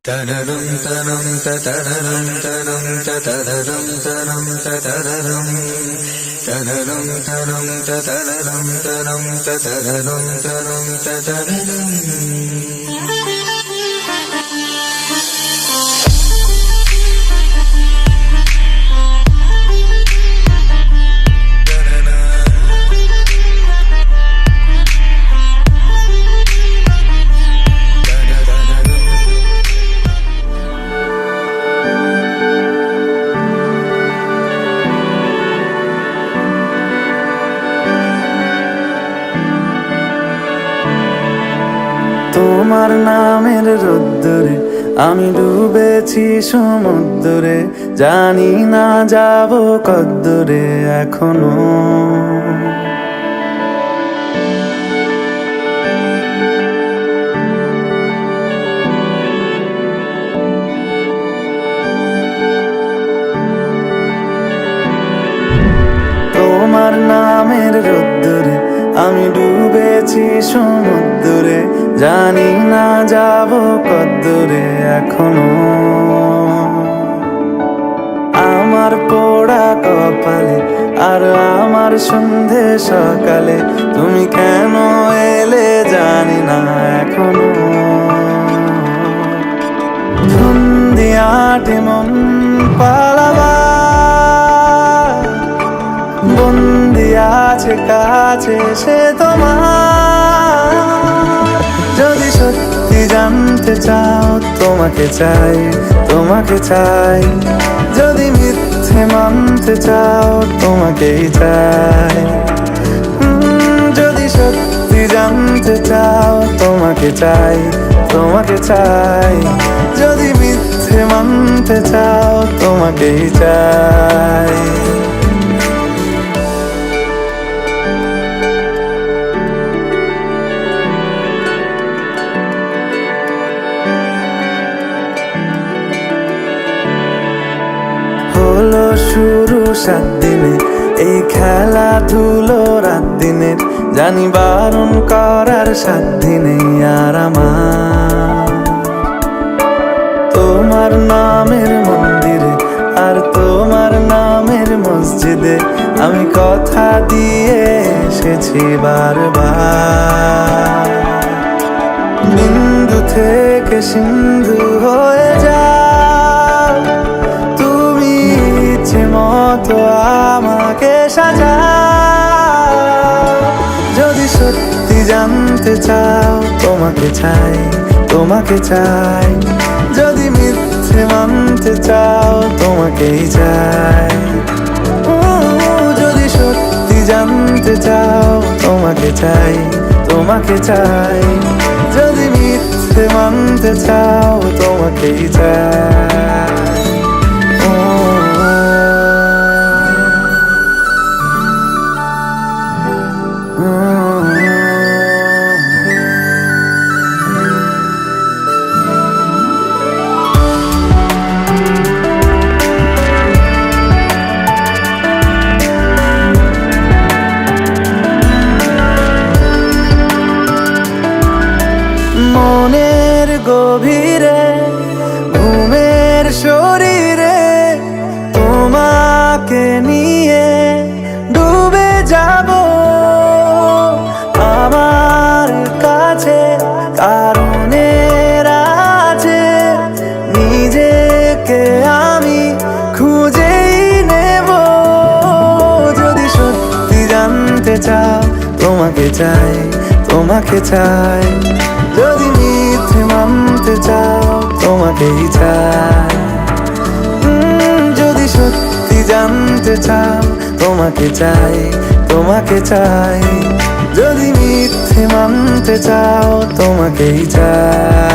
Tararam taram tararam taram tararam taram tararam tararam taram tararam taram tararam taram tararam তোমার নামের রোদ্দুরে আমি ডুবেছি সমুদ্রে, জানি না যাব কদ্দুরে এখনো। তোমার নামের রোদ্দুরে আমি ডুবেছি সমুদ্রে, জানি না যাব কদ্দুরে এখনো। আমার পোড়া কপালে আর আমার সন্ধে সকালে তুমি কেন এলে জানি না এখনো। ধুন্দিয়াটে মন পালাবা বন্দি আছে কাছে সে তোমার। যদি সত্যি জানতে চাও তোমাকে চাই, তোমাকে চাই। যদি মিথ্যে মানতে চাও তোমাকেই চাই। যদি সত্যি জানতে চাও তোমাকে চাই, তোমাকে চাই। যদি মিথ্যে মানতে চাও তোমাকেই চাই। হলো শুরু 7 দিনে এই খেলাধুলো রাত দিনের, জানি বারণ করার সাধ্য নেই আর আমার। তোমার নামের মন্দিরে আর তোমার নামের মসজিদে আমি কথা দিয়ে এসেছি বারবার। বিন্দু থেকে সিন্ধু হয়ে যাও তুমি, ইচ্ছে মতো আমাকে সাজাও। যদি সত্যি জানতে চাও তোমাকে চাই, তোমাকে চাই। যদি মিথ্যে মানতে চাও তোমাকেই চাই। যদি সত্যি জানতে চাও তোমাকে চাই, তোমাকে চাই। যদি মিথ্যে মানতে চাও তোমাকেই চাই। মনের গভীরে ঘুমের শরীরে তোমাকে নিয়ে ডুবে যাব আমার কাছে। কারণের আছে নিজেকে আমি খুঁজেই নেব। যদি সত্যি জানতে চাও তোমাকে চাই, তোমাকে চাই। যদি মিথ্যে মানতে চাও তোমাকেই চাই। যদি সত্যি জানতে চাও তোমাকে চাই, তোমাকে চাই। যদি মিথ্যে মানতে চাও তোমাকেই চাই।